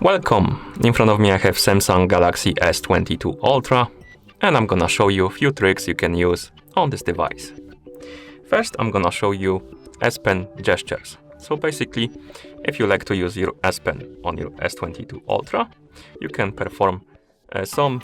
Welcome! In front of me I have Samsung Galaxy S22 Ultra, and I'm gonna show you a few tricks you can use on this device. First, I'm gonna show you S Pen gestures. So basically, if you like to use your S Pen on your S22 Ultra, you can perform some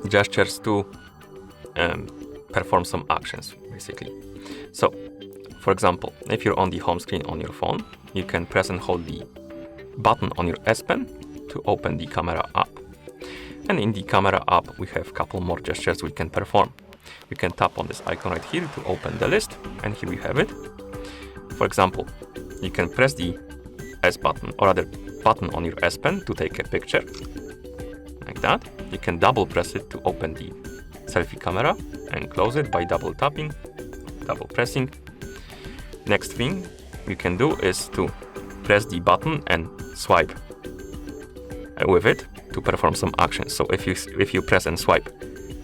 gestures to perform some actions, basically. So, for example, if you're on the home screen on your phone, you can press and hold the button on your S Pen to open the camera app. And in the camera app, we have a couple more gestures we can perform. You can tap on this icon right here to open the list, and here we have it. For example, you can press the S button or other button on your S Pen to take a picture, like that. You can double press it to open the selfie camera and close it by double tapping, double pressing. Next thing you can do is to press the button and swipe with it to perform some actions. So if you press and swipe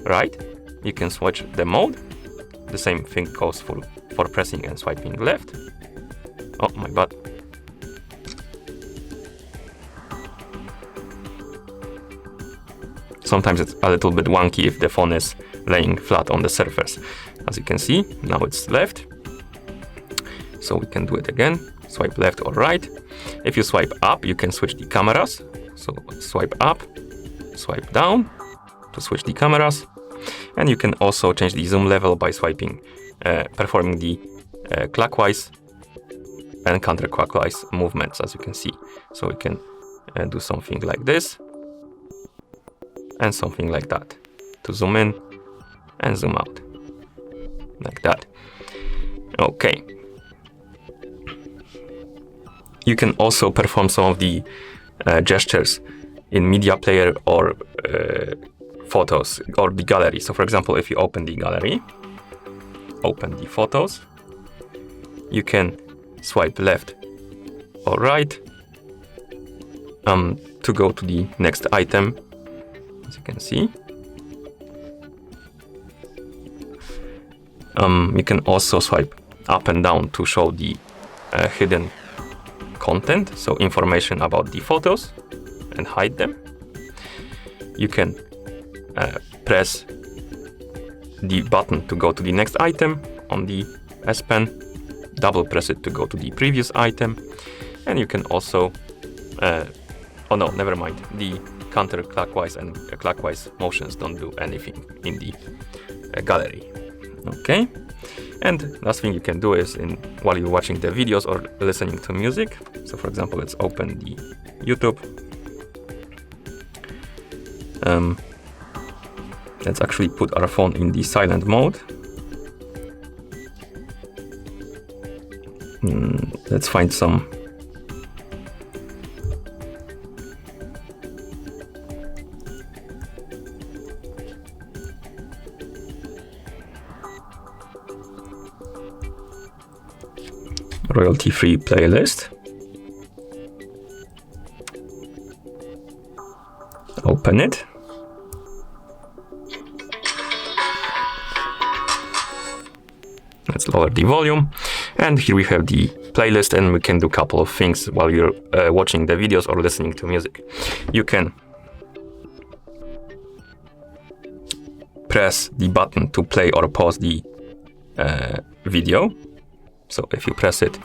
right, you can switch the mode. The same thing goes for pressing and swiping left. Oh my god. Sometimes it's a little bit wonky if the phone is laying flat on the surface. As you can see, now it's left. So we can do it again. Swipe left or right. If you swipe up, you can switch the cameras. So swipe up, swipe down to switch the cameras. And you can also change the zoom level by swiping, performing the clockwise and counterclockwise movements, as you can see. So we can do something like this and something like that to zoom in and zoom out, like that. Okay. You can also perform some of the gestures in media player or photos or the gallery. So for example, if you open the gallery, open the photos, you can swipe left or right to go to the next item, as you can see. You can also swipe up and down to show the hidden content, so information about the photos, and hide them. You can press the button to go to the next item on the S Pen, double press it to go to the previous item, and you can also oh no, never mind, the counterclockwise and clockwise motions don't do anything in the gallery. Okay. And last thing you can do is while you're watching the videos or listening to music. So for example, let's open the YouTube. Let's actually put our phone in the silent mode. Let's find some royalty-free playlist. Open it. Let's lower the volume. And here we have the playlist, and we can do a couple of things while you're watching the videos or listening to music. You can press the button to play or pause the video. So if you press it,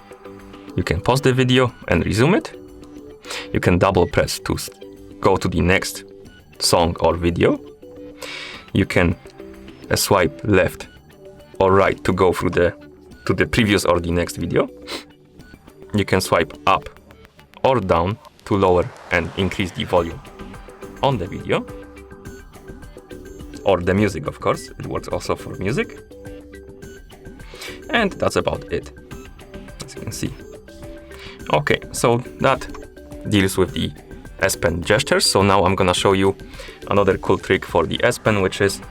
you can pause the video and resume it. You can double press to go to the next song or video. You can swipe left or right to go through to the previous or the next video. You can swipe up or down to lower and increase the volume on the video. Or the music, of course. It works also for music. And that's about it, as you can see. Okay, so that deals with the S Pen gestures. So now I'm gonna show you another cool trick for the S Pen, which is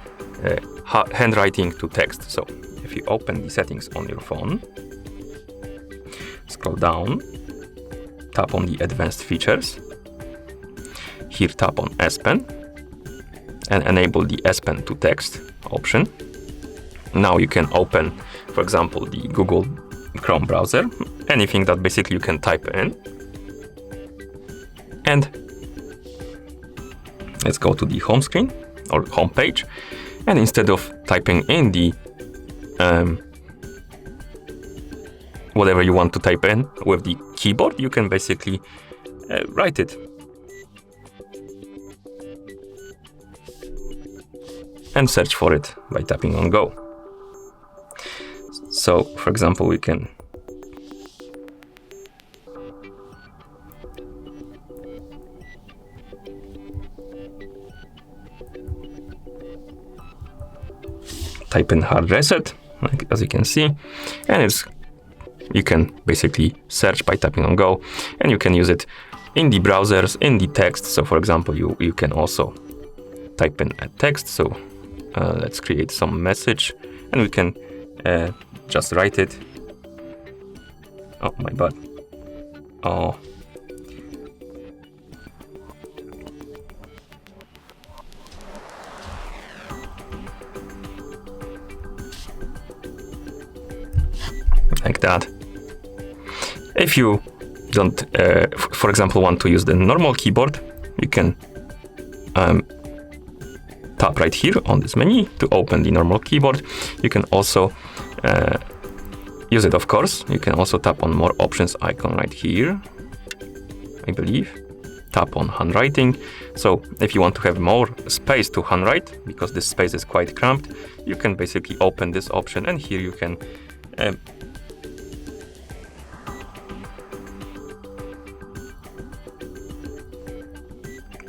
handwriting to text. So if you open the settings on your phone, scroll down, tap on the advanced features. Here tap on S Pen and enable the S Pen to text option. Now you can open, for example, the Google Chrome browser, anything that basically you can type in, and let's go to the home screen or home page, and instead of typing in the whatever you want to type in with the keyboard, you can basically write it. And search for it by tapping on Go. So, for example, we can type in hard reset, like, as you can see, and you can basically search by tapping on Go, and you can use it in the browsers, in the text. So, for example, you can also type in a text. So let's create some message, and we can just write it. Oh my bad. Oh. Like that. If you don't, for example, want to use the normal keyboard, you can tap right here on this menu to open the normal keyboard. You can also use it, of course. You can also tap on more options icon right here, I believe. Tap on handwriting. So if you want to have more space to handwrite, because this space is quite cramped, you can basically open this option, and here you can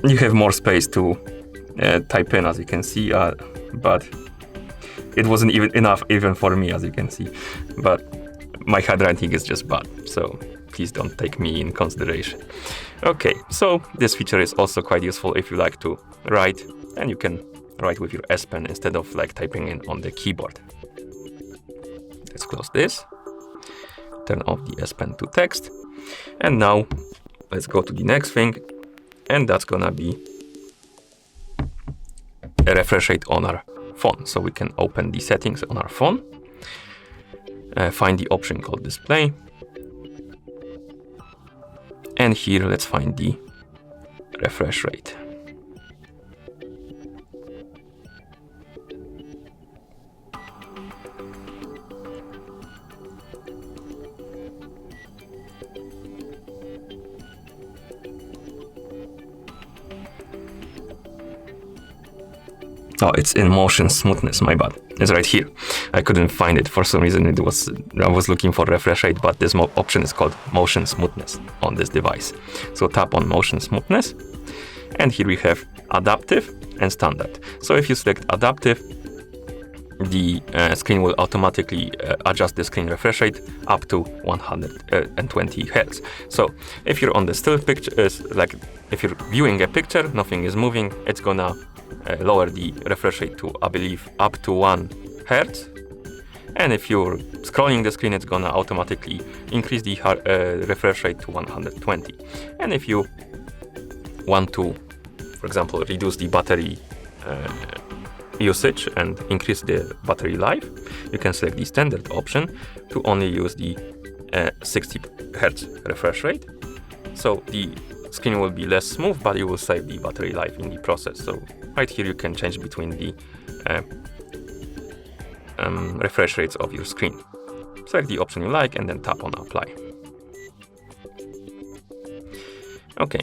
you have more space to type in, as you can see, but it wasn't even enough even for me, as you can see. But my handwriting is just bad, so please don't take me in consideration. Okay, so this feature is also quite useful if you like to write, and you can write with your S Pen instead of like typing in on the keyboard. Let's close this, turn off the S Pen to text, and now let's go to the next thing, and that's gonna be a refresh rate on our phone. So we can open the settings on our phone, find the option called display, and here let's find the refresh rate. Oh, it's in motion smoothness, my bad. It's right here. I couldn't find it for some reason. I was looking for refresh rate, but this option is called motion smoothness on this device. So tap on motion smoothness, and here we have adaptive and standard. So if you select adaptive, the screen will automatically adjust the screen refresh rate up to 120 Hz. So if you're on the still picture, like if you're viewing a picture, nothing is moving, it's gonna lower the refresh rate to, I believe, up to 1 Hz. And if you're scrolling the screen, it's gonna automatically increase the refresh rate to 120. And if you want to, for example, reduce the battery usage and increase the battery life, you can select the standard option to only use the 60 Hz refresh rate. So the screen will be less smooth, but you will save the battery life in the process. So right here you can change between the refresh rates of your screen. Select the option you like and then tap on apply. Okay,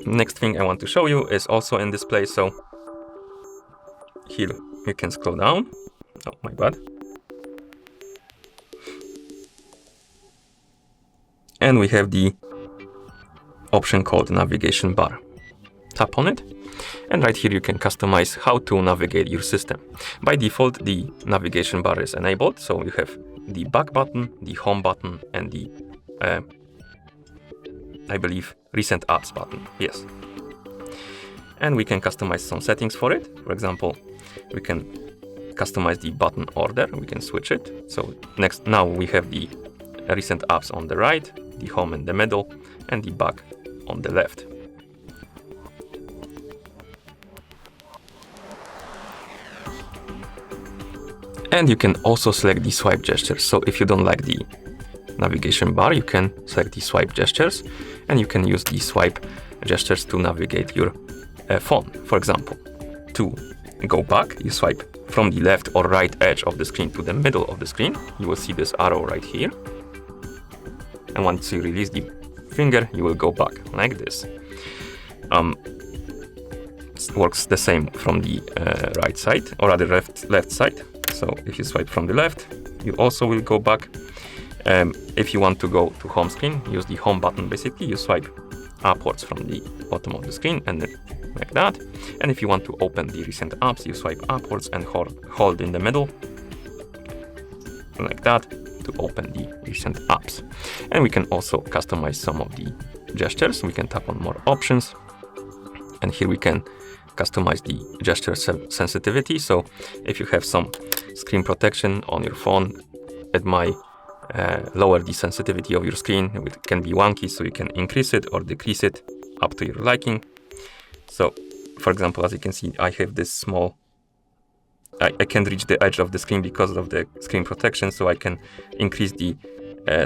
next thing I want to show you is also in display. So here you can scroll down. Oh my bad. And we have the option called navigation bar. Tap on it, and right here you can customize how to navigate your system. By default, the navigation bar is enabled, so you have the back button, the home button, and the I believe recent apps button. Yes. And we can customize some settings for it. For example, we can customize the button order. We can switch it. So now we have the recent apps on the right, the home in the middle, and the back on the left. And you can also select the swipe gestures. So if you don't like the navigation bar, you can select the swipe gestures, and you can use the swipe gestures to navigate your phone. For example, to go back, you swipe from the left or right edge of the screen to the middle of the screen. You will see this arrow right here. And once you release the finger, you will go back like this. It works the same from the right side, or rather left side. So if you swipe from the left, you also will go back. If you want to go to home screen, use the home button. Basically, you swipe upwards from the bottom of the screen and then like that. And if you want to open the recent apps, you swipe upwards and hold in the middle like that to open the recent apps. And we can also customize some of the gestures. We can tap on more options, and here we can customize the gesture sensitivity. So if you have some screen protection on your phone, it might lower the sensitivity of your screen. It can be wonky, so you can increase it or decrease it up to your liking. So for example, as you can see, I have this small, I can't reach the edge of the screen because of the screen protection, so I can increase the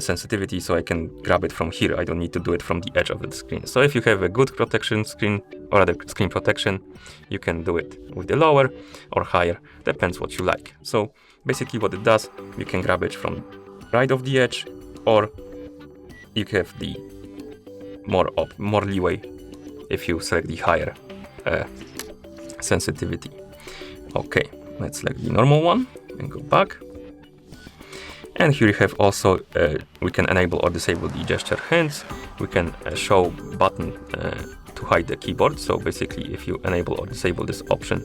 sensitivity, so I can grab it from here. I don't need to do it from the edge of the screen. So if you have a good protection screen, or other screen protection, you can do it with the lower or higher, depends what you like. So basically what it does, you can grab it from right of the edge, or you have the more leeway if you select the higher sensitivity. Okay, let's select the normal one and go back. And here you have also, we can enable or disable the gesture hands. We can show button to hide the keyboard. So basically, if you enable or disable this option,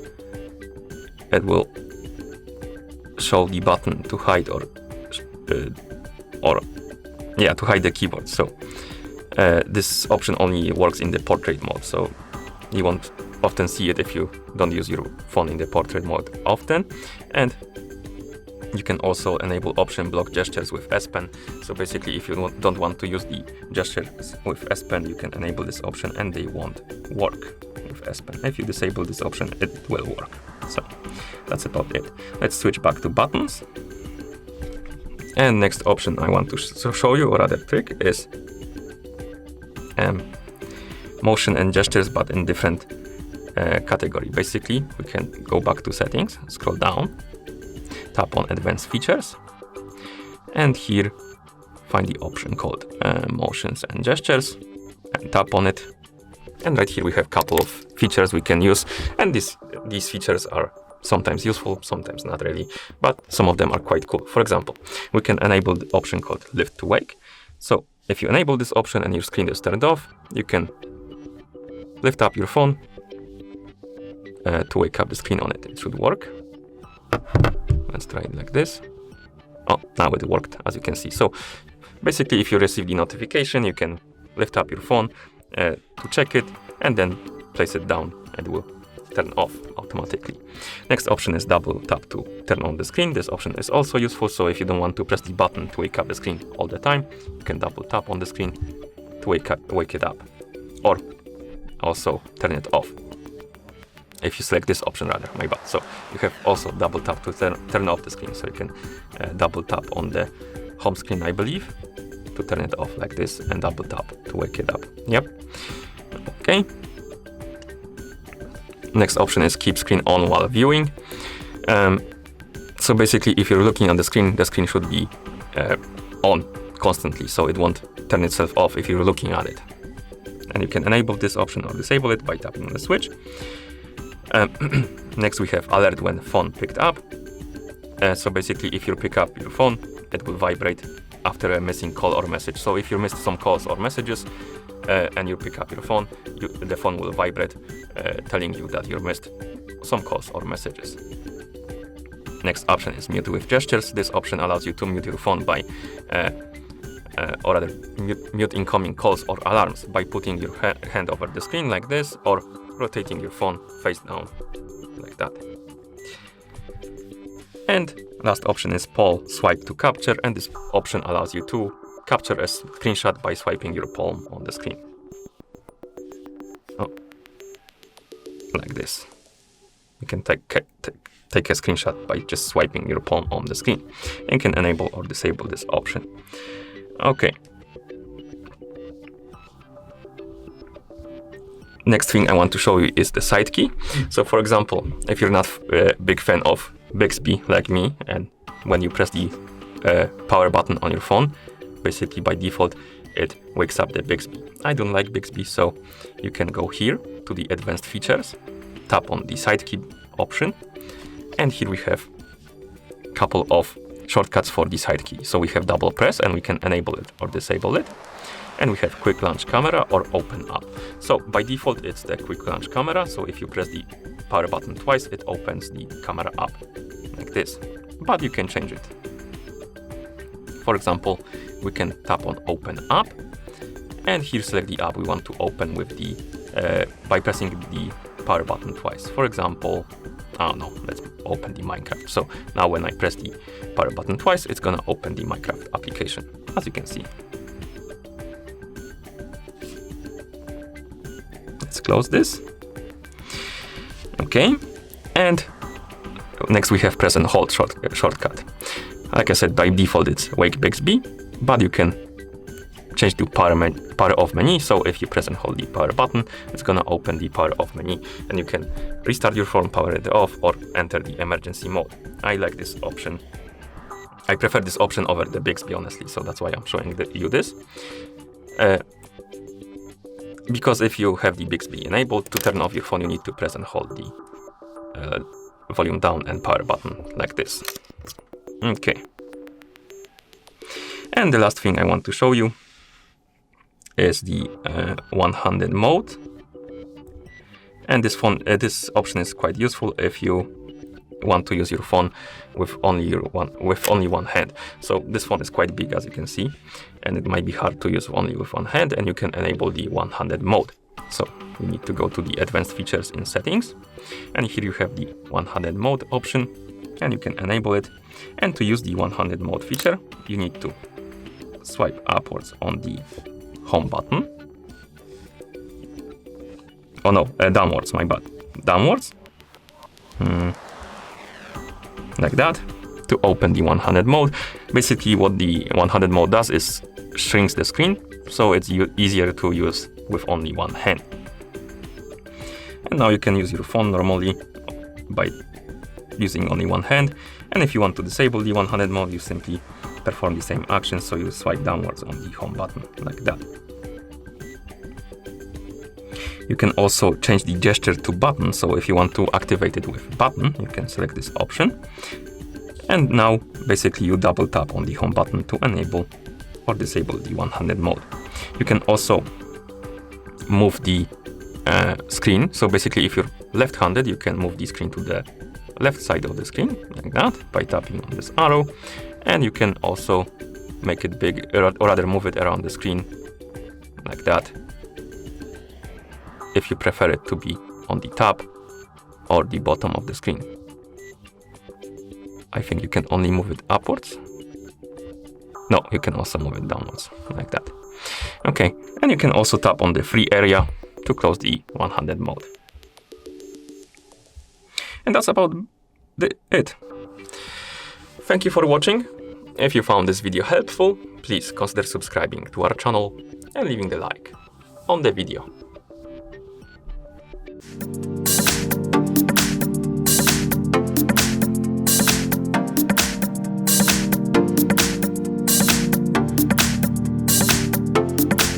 it will show the button to hide to hide the keyboard. So this option only works in the portrait mode. So you won't often see it if you don't use your phone in the portrait mode often. And you can also enable option block gestures with S Pen. So basically, if you don't want to use the gestures with S Pen, you can enable this option and they won't work with S Pen. If you disable this option, it will work. So that's about it. Let's switch back to buttons. And next option I want to show you, or rather trick, is motion and gestures, but in different category. Basically, we can go back to settings, scroll down, tap on advanced features, and here find the option called motions and gestures, and tap on it. And right here we have a couple of features we can use, and these features are sometimes useful, sometimes not really, but some of them are quite cool. For example, we can enable the option called lift to wake. So if you enable this option and your screen is turned off, you can lift up your phone to wake up the screen on it. It should work. Let's try it like this. Oh, now it worked, as you can see. So basically, if you receive the notification, you can lift up your phone to check it and then place it down, and it will turn off automatically. Next option is double tap to turn on the screen. This option is also useful, so if you don't want to press the button to wake up the screen all the time, you can double tap on the screen to wake it up, or also turn it off. If you select this option, rather, my bad. So you have also double tap to turn off the screen, so you can double tap on the home screen, I believe, to turn it off like this, and double tap to wake it up. Yep. Okay. Next option is keep screen on while viewing. So basically, if you're looking at the screen should be on constantly, so it won't turn itself off if you're looking at it. And you can enable this option or disable it by tapping on the switch. Next we have alert when phone picked up. So basically, if you pick up your phone, it will vibrate after a missing call or message. So if you missed some calls or messages and you pick up your phone, the phone will vibrate, telling you that you missed some calls or messages. Next option is mute with gestures. This option allows you to mute your phone by or rather mute incoming calls or alarms by putting your hand over the screen like this, or rotating your phone face down like that. And last option is palm swipe to capture, and this option allows you to capture a screenshot by swiping your palm on the screen. Oh, like this. You can take a screenshot by just swiping your palm on the screen, and can enable or disable this option. Okay. next thing I want to show you is the side key. So for example, if you're not a big fan of Bixby like me, and when you press the power button on your phone, basically by default it wakes up the Bixby. I don't like Bixby, so you can go here to the advanced features, tap on the side key option, and here we have a couple of shortcuts for the side key. So we have double press and we can enable it or disable it. And we have quick launch camera or open up. So by default, it's the quick launch camera. So if you press the power button twice, it opens the camera up like this, but you can change it. For example, we can tap on open up and here select the app we want to open with the, by pressing the power button twice. For example, oh no, let's open the Minecraft. So now when I press the power button twice, it's gonna open the Minecraft application, as you can see. Let's close this. Okay, and next we have press and hold shortcut. Like I said, by default it's Wake Bixby, but you can change to power off menu. So if you press and hold the power button, it's gonna open the power off menu and you can restart your phone, power it off, or enter the emergency mode. I like this option. I prefer this option over the Bixby, honestly, so that's why I'm showing you this. Because if you have the Bixby enabled, to turn off your phone, you need to press and hold the volume down and power button like this. Okay. And the last thing I want to show you is the one-handed mode. And this option is quite useful if you want to use your phone with only one hand. So this phone is quite big, as you can see, and it might be hard to use only with one hand, and you can enable the one-handed mode. So you need to go to the advanced features in settings, and here you have the one-handed mode option, and you can enable it. And to use the one-handed mode feature, you need to swipe upwards on the home button. Oh no, downwards, my bad. Downwards. Like that, to open the one-handed mode. Basically what the one-handed mode does is shrinks the screen, so it's easier to use with only one hand. And now you can use your phone normally by using only one hand. And if you want to disable the one-handed mode, you simply perform the same action, so you swipe downwards on the home button like that. You can also change the gesture to button, so if you want to activate it with button, you can select this option. And now, basically, you double tap on the home button to enable or disable the one-handed mode. You can also move the screen. So basically, if you're left-handed, you can move the screen to the left side of the screen, like that, by tapping on this arrow. And you can also make it big, or rather move it around the screen, like that, if you prefer it to be on the top or the bottom of the screen. I think you can only move it upwards. No, you can also move it downwards, like that. Okay, and you can also tap on the free area to close the one-handed mode. And that's about it. Thank you for watching. If you found this video helpful, please consider subscribing to our channel and leaving the like on the video.